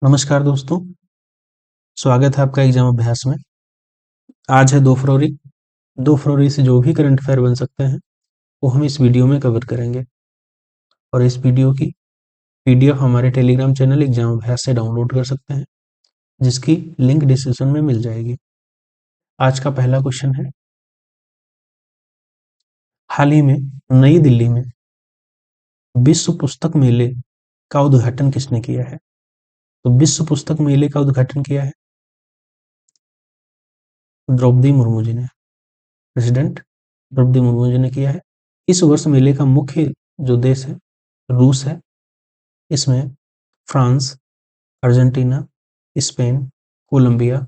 नमस्कार दोस्तों, स्वागत है आपका एग्जाम अभ्यास में। आज है 2 फरवरी। 2 फरवरी से जो भी करंट अफेयर बन सकते हैं वो हम इस वीडियो में कवर करेंगे और इस वीडियो की पीडीएफ हमारे टेलीग्राम चैनल एग्जाम अभ्यास से डाउनलोड कर सकते हैं, जिसकी लिंक डिस्क्रिप्शन में मिल जाएगी। आज का पहला क्वेश्चन है, हाल ही में नई दिल्ली में विश्व पुस्तक मेले का उद्घाटन किसने किया है? तो विश्व पुस्तक मेले का उद्घाटन किया है द्रौपदी मुर्मू जी ने। प्रेसिडेंट द्रौपदी मुर्मू जी ने किया है। इस वर्ष मेले का मुख्य जो देश है रूस है। इसमें France, Argentina, Spain, Colombia,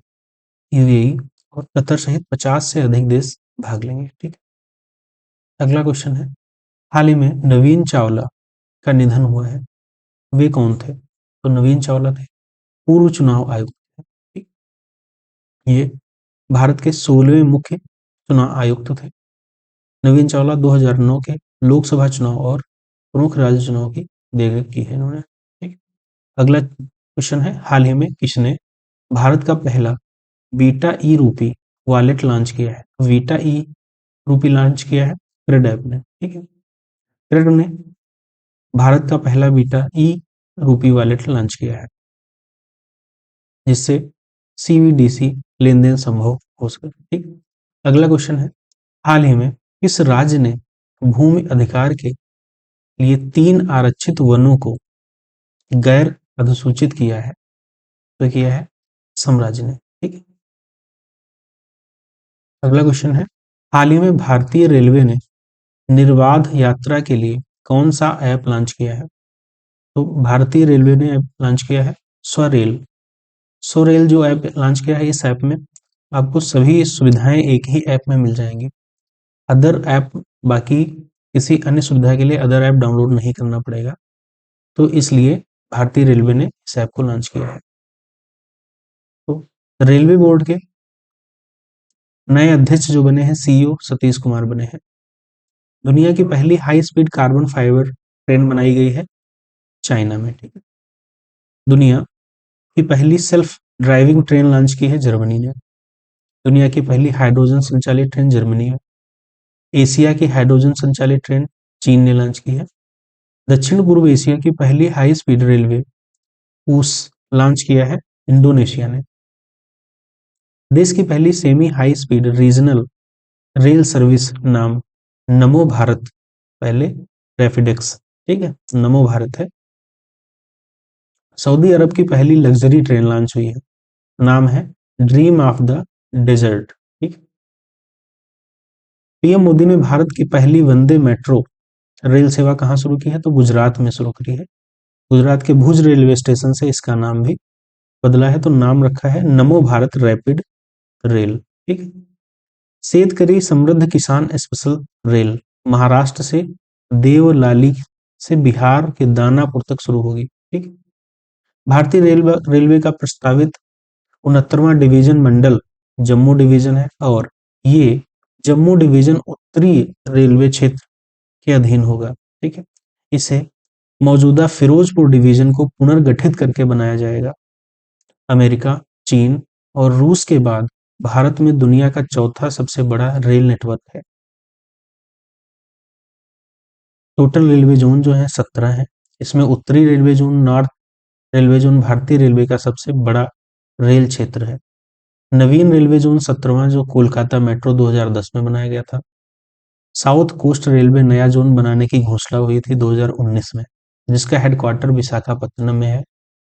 UAE और कतर सहित 50 से अधिक देश भाग लेंगे। ठीक है। अगला क्वेश्चन है, हाल ही में नवीन चावला का निधन हुआ है, वे कौन थे? तो नवीन चावला थे पूर्व चुनाव आयुक्त थे। ठीक, ये भारत के 16वें मुख्य चुनाव आयुक्त थे। नवीन चावला 2009 के लोकसभा चुनाव और प्रमुख राज्य चुनाव की देखरेख की है इन्होंने। ठीक, अगला क्वेश्चन है, हाल ही में किसने भारत का पहला बीटा ई रूपी वॉलेट लॉन्च किया है? बीटा ई रूपी लॉन्च किया है क्रेड ऐप ने। ठीक है, क्रेड ने भारत का पहला बीटा ई रूपी वॉलेट लॉन्च किया है, जिससे सीबीडीसी लेन देन संभव हो सके। ठीक, अगला क्वेश्चन है, हाल ही में किस राज्य ने भूमि अधिकार के लिए 3 आरक्षित वनों को गैर अधिसूचित किया है? तो किया है असम राज्य ने। ठीक है, अगला क्वेश्चन है, हाल ही में भारतीय रेलवे ने निर्बाध यात्रा के लिए कौन सा ऐप लॉन्च किया है? तो भारतीय रेलवे ने ऐप लॉन्च किया है स्वरेल। स्वरेल जो ऐप लॉन्च किया है, इस ऐप में आपको सभी सुविधाएं एक ही ऐप में मिल जाएंगी। अदर ऐप, बाकी किसी अन्य सुविधा के लिए अदर ऐप डाउनलोड नहीं करना पड़ेगा, तो इसलिए भारतीय रेलवे ने इस ऐप को लॉन्च किया है। तो रेलवे बोर्ड के नए अध्यक्ष जो बने हैं, सीईओ सतीश कुमार बने हैं। दुनिया की पहली high speed carbon fibre train बनाई गई है चाइना में। ठीक है, दुनिया की पहली सेल्फ ड्राइविंग ट्रेन लॉन्च की है जर्मनी ने। दुनिया की पहली हाइड्रोजन संचालित ट्रेन जर्मनी में। एशिया की हाइड्रोजन संचालित ट्रेन चीन ने लॉन्च की है। दक्षिण पूर्व एशिया की पहली हाई स्पीड रेलवे ऊस लॉन्च किया है इंडोनेशिया ने। देश की पहली semi high speed regional rail service नाम नमो भारत, पहले रैपिडेक्स। ठीक है, नमो भारत है। सऊदी अरब की पहली लग्जरी ट्रेन लॉन्च हुई है, नाम है ड्रीम ऑफ द डेजर्ट। ठीक, पीएम मोदी ने भारत की पहली वंदे मेट्रो रेल सेवा कहां शुरू की है? तो गुजरात में शुरू करी है। गुजरात के भुज रेलवे स्टेशन से इसका नाम भी बदला है, तो नाम रखा है नमो भारत रैपिड रेल। ठीक है, शेतकरी समृद्ध किसान स्पेशल रेल महाराष्ट्र से देवलाली से बिहार के दानापुर तक शुरू होगी। ठीक, भारतीय रेलवे का प्रस्तावित 69वां डिवीजन मंडल जम्मू डिवीजन है और ये जम्मू डिवीजन उत्तरी रेलवे क्षेत्र के अधीन होगा। ठीक है, इसे मौजूदा फिरोजपुर डिवीजन को पुनर्गठित करके बनाया जाएगा। अमेरिका, चीन और रूस के बाद भारत में दुनिया का चौथा सबसे बड़ा रेल नेटवर्क है। टोटल रेलवे जोन जो है 17 है। इसमें उत्तरी railway zone, north railway zone भारतीय रेलवे का सबसे बड़ा रेल क्षेत्र है। नवीन रेलवे जोन 17वां जो कोलकाता मेट्रो 2010 में बनाया गया था। साउथ कोस्ट रेलवे नया जोन बनाने की घोषणा हुई थी 2019 में, जिसका हेडक्वार्टर विशाखापत्तनम में है।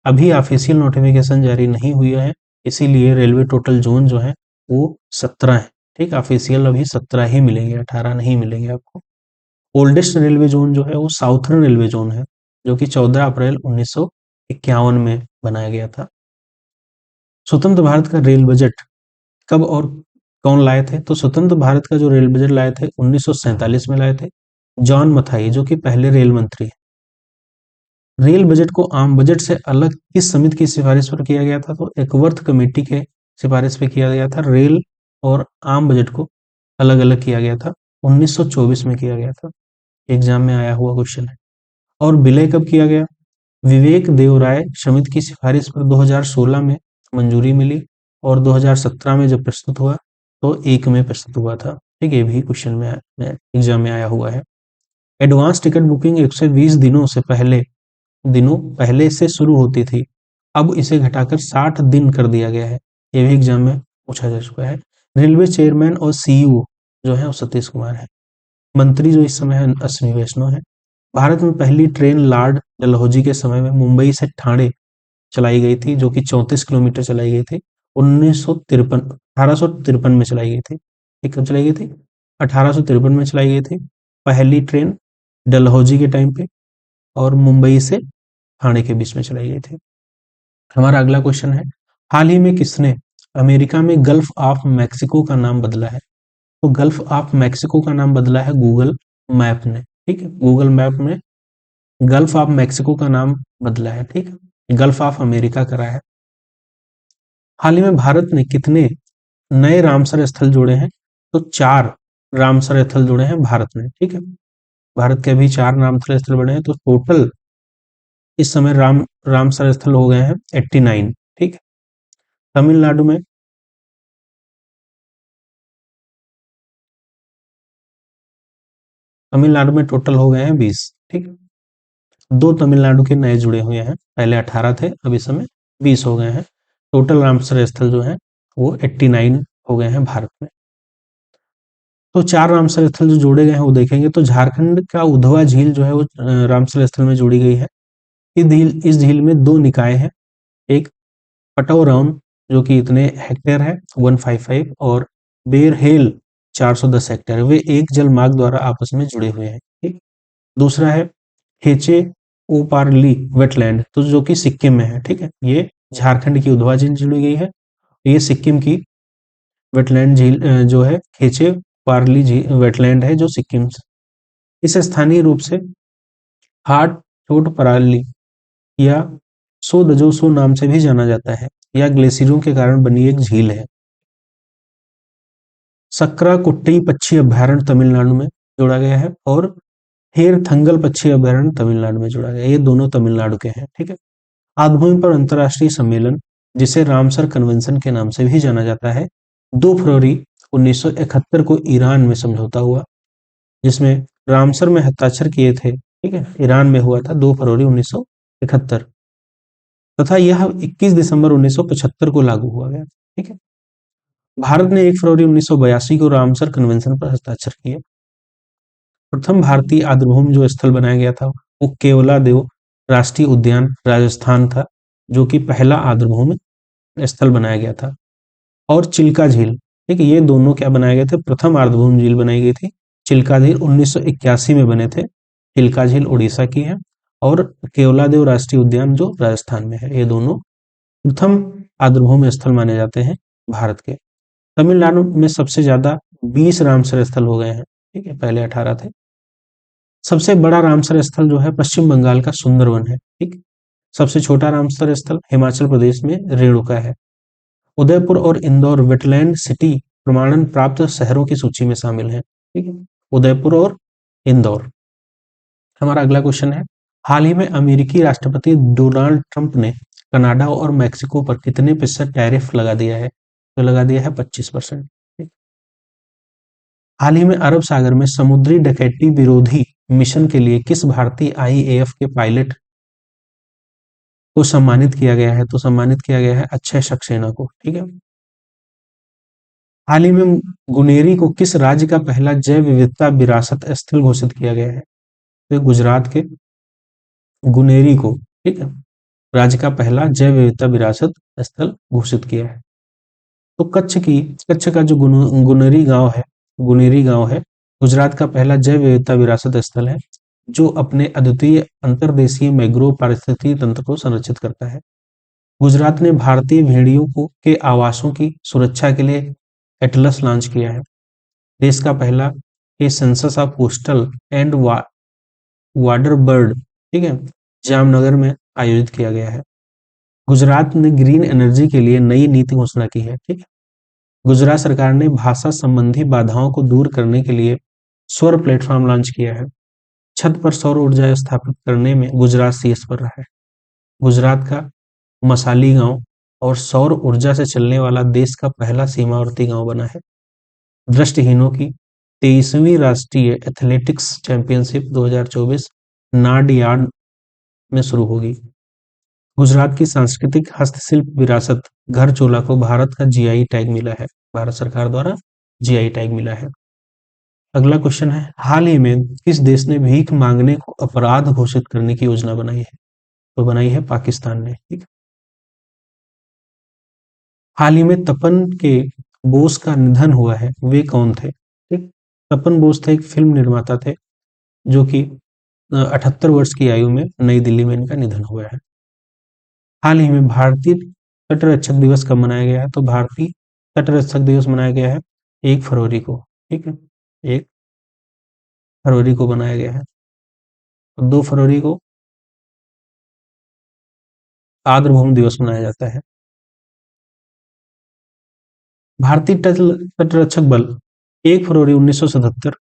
अभी ऑफिशियल नोटिफिकेशन जारी नहीं हुआ है, इसीलिए रेलवे टोटल जोन जो है वो 17 है। ठीक, ऑफिशियल अभी 17 ही मिलेंगे, 18 नहीं मिलेंगे आपको। ओल्डेस्ट रेलवे जोन जो है वो साउथर्न रेलवे जोन है, जो कि 14 अप्रैल 1951 में बनाया गया था। स्वतंत्र भारत का रेल बजट कब और कौन लाए थे? तो स्वतंत्र भारत का जो रेल बजट लाए थे 1947 में लाए थे जॉन मथाई, जो कि पहले रेल मंत्री है। रेल बजट को आम बजट से अलग किस समिति की सिफारिश पर किया गया था? तो एकवर्थ कमेटी के सिफारिश पे किया गया था। रेल और आम बजट को अलग अलग किया गया था, 1924 में किया गया था। एग्जाम में आया हुआ क्वेश्चन है। और विलय कब किया गया? विवेक देवराय समिति की सिफारिश पर 2016 में मंजूरी मिली और 2017 में जब प्रस्तुत हुआ तो 1 में प्रस्तुत हुआ था। ठीक है, ये भी क्वेश्चन में एग्जाम में आया हुआ है। एडवांस टिकट बुकिंग 120 दिनों पहले से शुरू होती थी, अब इसे घटाकर 60 दिन कर दिया गया है। ये भी एग्जाम में पूछा जा चुका है। रेलवे चेयरमैन और सीईओ जो है वो सतीश कुमार है। मंत्री जो इस समय है अश्विनी वैष्णव है। भारत में पहली ट्रेन लॉर्ड डलहौजी के समय में मुंबई से ठाणे चलाई गई थी, जो कि 34 किलोमीटर चलाई गई थी। 1853 में चलाई गई थी। ठीक, कब चलाई गई थी? 1853 में चलाई गई थी पहली ट्रेन, डलहौजी के टाइम पे, और मुंबई से ठाणे के बीच में चलाई गई थी। हमारा अगला क्वेश्चन है, हाल ही में किसने अमेरिका में गल्फ ऑफ मैक्सिको का नाम बदला है? तो गल्फ ऑफ मैक्सिको का नाम बदला है गूगल मैप ने। ठीक है, गूगल मैप में गल्फ ऑफ मैक्सिको का नाम बदला है। ठीक है, गल्फ ऑफ अमेरिका करा है। हाल ही में भारत ने कितने नए रामसर स्थल जोड़े हैं? तो 4 रामसर स्थल जोड़े हैं भारत ने। ठीक है, भारत के अभी 4 रामसर स्थल बने हैं, तो टोटल इस समय रामसर स्थल हो गए हैं 89। ठीक है, तमिलनाडु में टोटल हो गए हैं 20। ठीक, 2 तमिलनाडु के नए जुड़े हुए हैं, पहले 18 थे, अब इस समय 20 हो गए हैं। टोटल रामसर स्थल जो है वो 89 हो गए हैं भारत में। तो 4 रामसर स्थल जो जोड़े गए हैं वो देखेंगे तो झारखंड का उधवा झील जो है वो रामसर स्थल में जोड़ी गई है। इस झील में 2 निकाय हैं, एक पटौरौन जो कि इतने हेक्टेयर है 155, और बेरहेल 410 हेक्टेयर है। वे एक जल मार्ग द्वारा आपस में जुड़े हुए हैं। ठीक, दूसरा है हेचे ओपारली वेटलैंड, तो जो कि सिक्किम में है। ठीक है, ये झारखंड की उधवा झील जुड़ी गई है, ये सिक्किम की वेटलैंड झील जो है खेचे पारली झील वेटलैंड है जो सिक्किम से। इसे स्थानीय रूप से हाट चोट पराली या सो दजो सो नाम से भी जाना जाता है, या ग्लेशियरों के कारण बनी एक झील है। सकरा कुट्टी पक्षी अभ्यारण्य तमिलनाडु में जोड़ा गया है, और हेर थंगल पक्षी अभ्यारण्य तमिलनाडु में जोड़ा गया है। ये दोनों तमिलनाडु के हैं। ठीक है, आधभूमि पर अंतर्राष्ट्रीय सम्मेलन जिसे रामसर कन्वेंशन के नाम से भी जाना जाता है, 2 फरवरी 1971 को ईरान में समझौता हुआ, जिसमें रामसर में हस्ताक्षर किए थे। ठीक है, ईरान में हुआ था 2 फरवरी 1971, तथा यह 21 दिसंबर 1975 को लागू हुआ गया। ठीक है, भारत ने 1 फरवरी 1982 को रामसर कन्वेंशन पर हस्ताक्षर किए। प्रथम भारतीय आर्द्रभूमि जो स्थल बनाया गया था वो केवलादेव राष्ट्रीय उद्यान राजस्थान था, जो कि पहला आर्द्रभूमि स्थल बनाया गया था। और चिल्का झील, ठीक है, ये दोनों क्या बनाए गए थे? प्रथम आर्द्रभूमि झील बनाई गई थी। चिल्का झील 1981 में बने थे। चिल्का झील उड़ीसा की है, और केवलादेव राष्ट्रीय उद्यान जो राजस्थान में है। ये दोनों प्रथम आर्द्रभूमि स्थल माने जाते हैं भारत के। तमिलनाडु में सबसे ज्यादा 20 रामसर स्थल हो गए हैं। ठीक है, पहले 18 थे। सबसे बड़ा रामसर स्थल जो है पश्चिम बंगाल का सुंदरवन है। ठीक, सबसे छोटा रामसर स्थल हिमाचल प्रदेश में रेणुका है। उदयपुर और इंदौर वेटलैंड सिटी प्रमाणन प्राप्त शहरों की सूची में शामिल है। ठीक है, उदयपुर और इंदौर। हमारा अगला क्वेश्चन है, हाल ही में अमेरिकी राष्ट्रपति डोनाल्ड ट्रंप ने कनाडा और मैक्सिको पर कितने प्रतिशत टैरिफ लगा दिया है? तो लगा दिया है 25%। हाल ही में अरब सागर में समुद्री डकैती विरोधी मिशन के लिए किस भारतीय आईएएफ के पायलट को सम्मानित किया गया है? तो सम्मानित किया गया है अक्षय सक्सेना को। ठीक है, हाल ही में गुनेरी को किस राज्य का पहला जैव विविधता विरासत स्थल घोषित किया गया है? तो गुजरात के गुनेरी को, ठीक है, राज्य का पहला जैव विविधता विरासत स्थल घोषित किया है। तो कच्छ का जो गुनेरी गांव है गुजरात का पहला जैव विविधता विरासत स्थल है, जो अपने अद्वितीय अंतर्देशीय मैंग्रोव पारिस्थितिकी तंत्र को संरक्षित करता है। गुजरात ने भारतीय भेड़ियों को के आवासों की सुरक्षा के लिए एटलस लॉन्च किया है। देश का पहला ये census of coastal and water bird, ठीक है, जामनगर में आयोजित किया गया है। गुजरात ने ग्रीन एनर्जी के लिए नई नीति घोषणा की है। ठीक है, गुजरात सरकार ने भाषा संबंधी बाधाओं को दूर करने के लिए सौर प्लेटफॉर्म लॉन्च किया है। छत पर सौर ऊर्जा स्थापित करने में गुजरात शीर्ष पर रहा है। गुजरात का मसाली गांव और सौर ऊर्जा से चलने वाला देश का पहला सीमावर्ती गांव बना है। दृष्टिहीनों की 23वीं राष्ट्रीय एथलेटिक्स चैंपियनशिप 2024 नाडियाड में शुरू होगी। गुजरात की सांस्कृतिक हस्तशिल्प विरासत घर चोला को भारत का जीआई टैग मिला है। भारत सरकार द्वारा जीआई टैग मिला है। अगला क्वेश्चन है, हाल ही में किस देश ने भीख मांगने को अपराध घोषित करने की योजना बनाई है? तो बनाई है पाकिस्तान ने। ठीक। हाल ही में तपन के बोस का निधन हुआ है, वे कौन थे? ठीक। तपन बोस थे, एक फिल्म निर्माता थे, जो कि 78 वर्ष की आयु में नई दिल्ली में इनका निधन हुआ है। हाल ही में भारतीय तटरक्षक दिवस कब मनाया गया है? तो भारतीय तटरक्षक दिवस मनाया गया है 1 फरवरी को। ठीक है, 1 फरवरी को बनाया गया है। 2 फरवरी को आर्द्रभूमि दिवस मनाया जाता है। भारतीय तटरक्षक बल 1 फरवरी 1977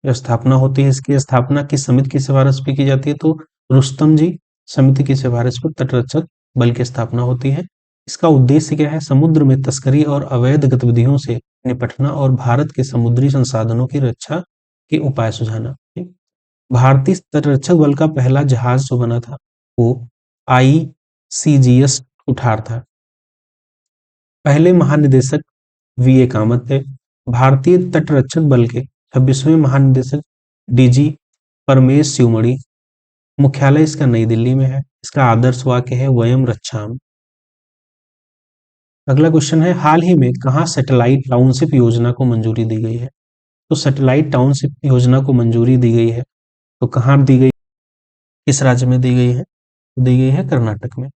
स्थापना होती है। इसकी स्थापना किस समिति की सिफारिश पे की जाती है? तो रुस्तम जी समिति की सिफारिश पर तटरक्षक बल की स्थापना होती है। इसका उद्देश्य क्या है? समुद्र में तस्करी और अवैध गतिविधियों से निपटना और भारत के समुद्री संसाधनों की रक्षा के उपाय सुझाना। भारतीय तटरक्षक बल का पहला जहाज जो बना था वो ICGS कुठार था। पहले महानिदेशक वी ए कामत थे। भारतीय तटरक्षक बल के 26वें महानिदेशक DG परमेश शिवमणि। मुख्यालय इसका नई दिल्ली में है। इसका आदर्श वाक्य है वयम रक्षाम। अगला क्वेश्चन है, हाल ही में कहाँ सैटेलाइट टाउनशिप योजना को मंजूरी दी गई है? तो सैटेलाइट टाउनशिप योजना को मंजूरी दी गई है, तो कहाँ दी गई, किस राज्य में दी गई है? दी गई है कर्नाटक में।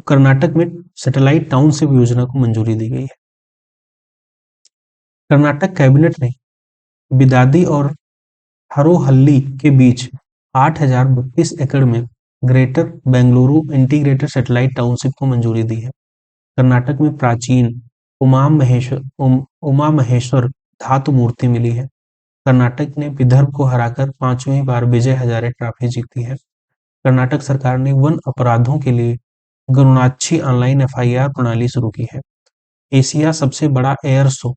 कर्नाटक में सैटेलाइट टाउनशिप योजना को मंजूरी दी गई है। कर्नाटक कैबिनेट ने बिदादी और हरोहल्ली के बीच 8,032 एकड़ में greater Bengaluru integrated satellite township को मंजूरी दी है। कर्नाटक में प्राचीन उमा महेश्वर धातु मूर्ति मिली है। कर्नाटक ने विदर्भ को हराकर 5वीं बार विजय हजारे ट्रॉफी जीती है। कर्नाटक सरकार ने वन अपराधों के लिए गरुणाच्छी ऑनलाइन FIR प्रणाली शुरू की है। एशिया सबसे बड़ा air show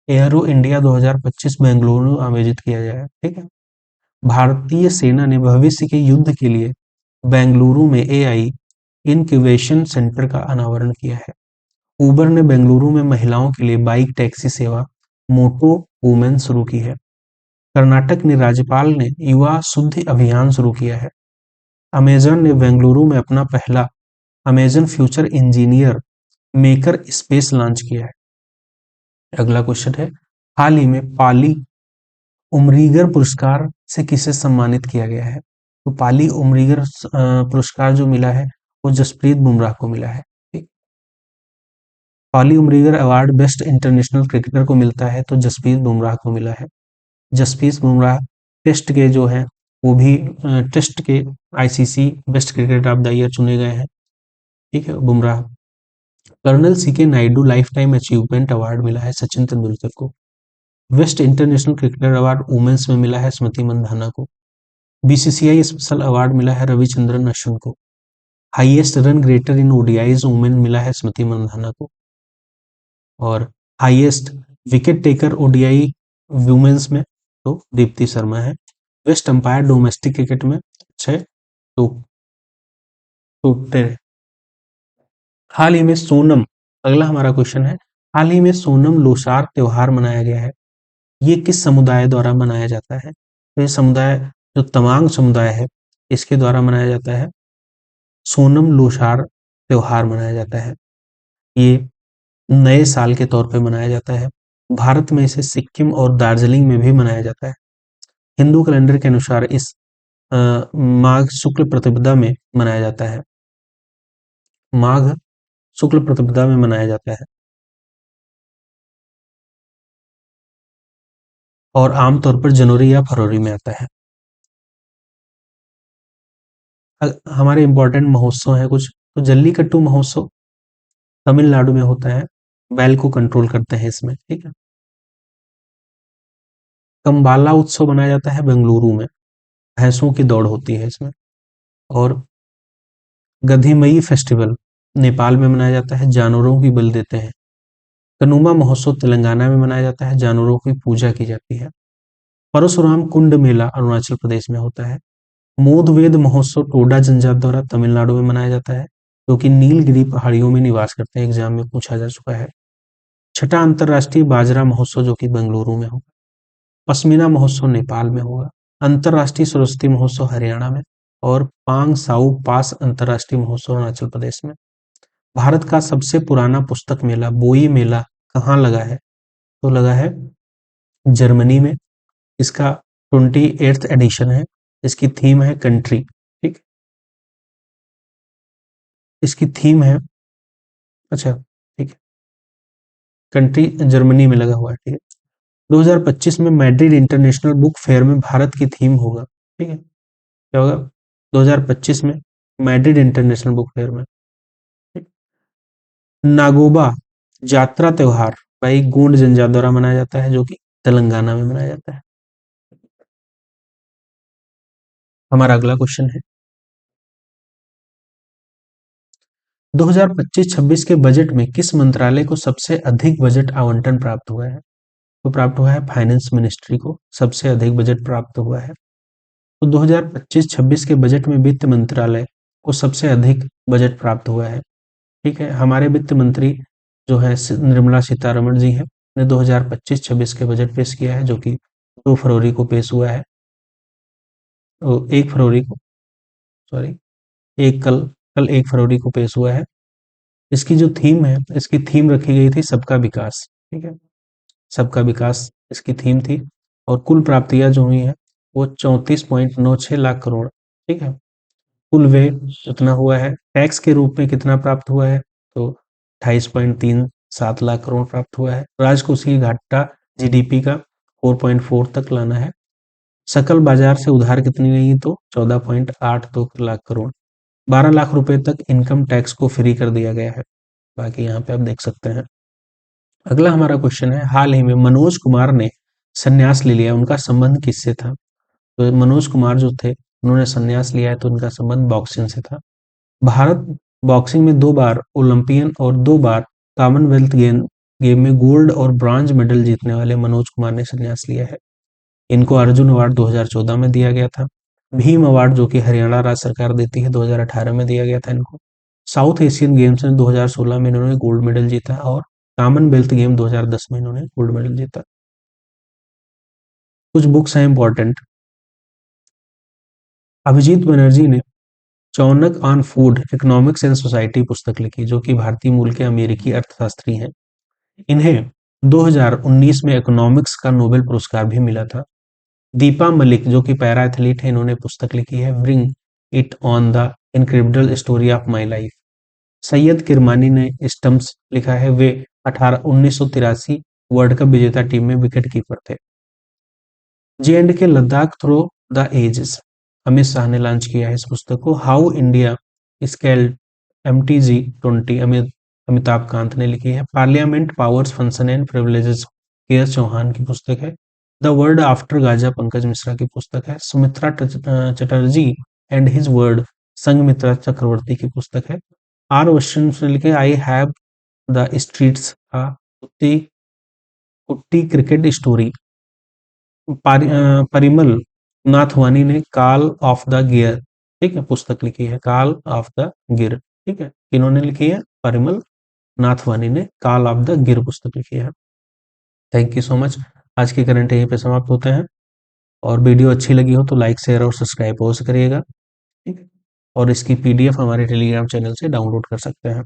aero India 2025 Bengaluru में आयोजित किया गया है। ठीक है। भारतीय सेना ने भविष्य के युद्ध के लिए बेंगलुरु में AI इनक्यूबेशन सेंटर का अनावरण किया है। उबर ने बेंगलुरु में महिलाओं के लिए बाइक टैक्सी सेवा मोटो वुमेन शुरू की है। कर्नाटक ने राज्यपाल ने युवा शुद्धि अभियान शुरू किया है। अमेजन ने बेंगलुरु में अपना पहला Amazon future engineer maker space launch किया है। अगला क्वेश्चन है, हाल ही में पाली उमरीगर पुरस्कार से किसे सम्मानित किया गया है? तो पाली उमरीगर पुरस्कार जो मिला है वो जसप्रीत बुमराह को मिला है। ठीक। Polly Umrigar award best international cricketer को मिलता है, तो जसप्रीत बुमराह को मिला है। जसप्रीत बुमराह टेस्ट के जो है वो भी टेस्ट के ICC best cricketer of the year चुने गए हैं। ठीक है, Bumrah. Colonel CK Naidu life time achievement award मिला है सचिन तेंदुलकर को। Best international cricketer award women's में मिला है स्मृति मंधाना को। BCCI स्पेशल अवार्ड मिला है रविचंद्रन अश्विन को। Highest run getter in ODIs women मिला है स्मृति मंधाना को। और highest wicket taker ODI women's में तो दीप्ति शर्मा है। बेस्ट अंपायर डोमेस्टिक क्रिकेट में अक्षय टोप्टे। हाल ही में सोनम, अगला हमारा क्वेश्चन है, हाल ही में सोनम लोसार त्योहार मनाया गया है, ये किस समुदाय द्वारा मनाया जाता है? तो ये समुदाय जो तमांग समुदाय है इसके द्वारा मनाया जाता है। सोनम लोसार त्योहार मनाया जाता है। ये नए साल के तौर पे मनाया जाता है। भारत में इसे सिक्किम और दार्जिलिंग में भी मनाया जाता है। हिंदू कैलेंडर के अनुसार इस माघ शुक्ल प्रतिपदा में मनाया जाता है। माघ शुक्ल प्रतिपदा में मनाया जाता है और आमतौर पर जनवरी या फरवरी में आता है। हमारे इम्पोर्टेंट महोत्सव है कुछ, तो जल्लीकट्टू महोत्सव तमिलनाडु में होता है। बैल को कंट्रोल करते हैं इसमें। ठीक है। कंबाला उत्सव मनाया जाता है बेंगलुरु में। भैंसों की दौड़ होती है इसमें। और गधीमई फेस्टिवल नेपाल में मनाया जाता है, जानवरों की बलि देते हैं। कनुमा महोत्सव तेलंगाना में मनाया जाता है, जानवरों की पूजा की जाती है। परशुराम कुंड मेला अरुणाचल प्रदेश में होता है। मोदवेद महोत्सव टोडा जनजाति द्वारा तमिलनाडु में मनाया जाता है, जो कि नीलगिरी पहाड़ियों में निवास करते हैं। एग्जाम में पूछा जा चुका है। छठा अंतर्राष्ट्रीय बाजरा महोत्सव जो कि बेंगलुरु में होगा। पश्मीना महोत्सव नेपाल में होगा। अंतर्राष्ट्रीय सरस्वती महोत्सव हरियाणा में, और पांग साउ पास अंतर्राष्ट्रीय महोत्सव अरुणाचल प्रदेश में। भारत का सबसे पुराना पुस्तक मेला बोई मेला कहाँ लगा है? तो लगा है जर्मनी में। इसका 28th एडिशन है। इसकी थीम है कंट्री। ठीक, इसकी थीम है, अच्छा ठीक है, कंट्री जर्मनी में लगा हुआ है। ठीक है। 2025 में मैड्रिड इंटरनेशनल बुक फेयर में भारत की थीम होगा। ठीक है, क्या होगा 2025 में मैड्रिड इंटरनेशनल बुक फेयर में? ठीक। नागोबा जात्रा त्योहार भाई गोंड जनजाति द्वारा मनाया जाता है, जो कि तेलंगाना में मनाया जाता है। हमारा अगला क्वेश्चन है, 2025-26 के बजट में किस मंत्रालय को सबसे अधिक बजट आवंटन प्राप्त हुआ है? तो प्राप्त हुआ है फाइनेंस मिनिस्ट्री को सबसे अधिक बजट प्राप्त हुआ है। तो 2025-26 के बजट में वित्त मंत्रालय को सबसे अधिक बजट प्राप्त हुआ है। ठीक है, हमारे वित्त मंत्री जो है निर्मला सीतारमण जी हैं, ने 2025-26 के बजट पेश किया है, जो कि 2 फरवरी को पेश हुआ है। तो 1 फरवरी को, सॉरी, एक कल 1 फरवरी को पेश हुआ है। इसकी जो थीम है, इसकी थीम रखी गई थी सबका विकास। ठीक है, सबका विकास इसकी थीम थी। और कुल प्राप्तियां जो हुई है वो 34.96 लाख करोड़। ठीक है, कुल व्यय कितना हुआ है, टैक्स के रूप में कितना प्राप्त हुआ है, तो 28.37 लाख करोड़ प्राप्त हुआ है। राजकोषीय घाटा जीडीपी का 4.4 तक लाना है। सकल बाजार से उधार कितनी नहीं, तो 14.82 लाख करोड़। 12 लाख रुपए तक इनकम टैक्स को फ्री कर दिया गया है। बाकी यहाँ पे आप देख सकते हैं। अगला हमारा क्वेश्चन है, हाल ही में मनोज कुमार ने संन्यास ले लिया, उनका संबंध किससे था? तो मनोज कुमार जो थे उन्होंने संन्यास लिया है, तो उनका संबंध बॉक्सिंग से था। भारत बॉक्सिंग में 2 बार ओलंपियन और 2 बार कॉमनवेल्थ गेम में गोल्ड और ब्रॉन्ज मेडल जीतने वाले मनोज कुमार ने संन्यास लिया है। इनको अर्जुन अवार्ड 2014 में दिया गया था। भीम अवार्ड जो कि हरियाणा राज्य सरकार देती है 2018 में दिया गया था इनको। साउथ एशियन गेम्स में 2016 में इन्होंने गोल्ड मेडल जीता, और कॉमनवेल्थ गेम 2010 में इन्होंने गोल्ड मेडल जीता। कुछ बुक्स हैं इंपॉर्टेंट। अभिजीत बनर्जी ने चौनक on food economics and society पुस्तक लिखी, जो कि भारतीय मूल के अमेरिकी अर्थशास्त्री हैं। इन्हें 2019 में इकोनॉमिक्स का नोबेल पुरस्कार भी मिला था। दीपा मलिक जो कि पैरा एथलीट है, इन्होंने पुस्तक लिखी है bring it on the incredible story of my life. Syed Kirmani ने स्टम्प्स लिखा है, वे 1983 वर्ल्ड कप विजेता टीम में विकेट कीपर थे। J and K Ladakh through the ages Amit Shah ने लॉन्च किया है इस पुस्तक को। How India scaled MTG20 Amitabh Kant ने लिखी है। Parliament powers function and privileges K S Chauhan की पुस्तक है। The world after Gaza Pankaj Mishra की पुस्तक है। Sumitra Chatterjee and his word Sanghamitra Chakraborty की पुस्तक है। आर वश्यन ने लिखे I have the streets kutti kutti cricket story. Parimal Nathwani ने कॉल ऑफ द गियर, ठीक है, पुस्तक लिखी है कॉल ऑफ द गिर। ठीक है, इन्होंने लिखी है परिमल नाथवानी ने कॉल ऑफ द गिर पुस्तक लिखी है। Thank you so much. आज के करंट यहीं पे समाप्त होते हैं, और वीडियो अच्छी लगी हो तो लाइक शेयर और सब्सक्राइब अवश्य करिएगा। ठीक है, और इसकी PDF हमारे टेलीग्राम चैनल से डाउनलोड कर सकते हैं।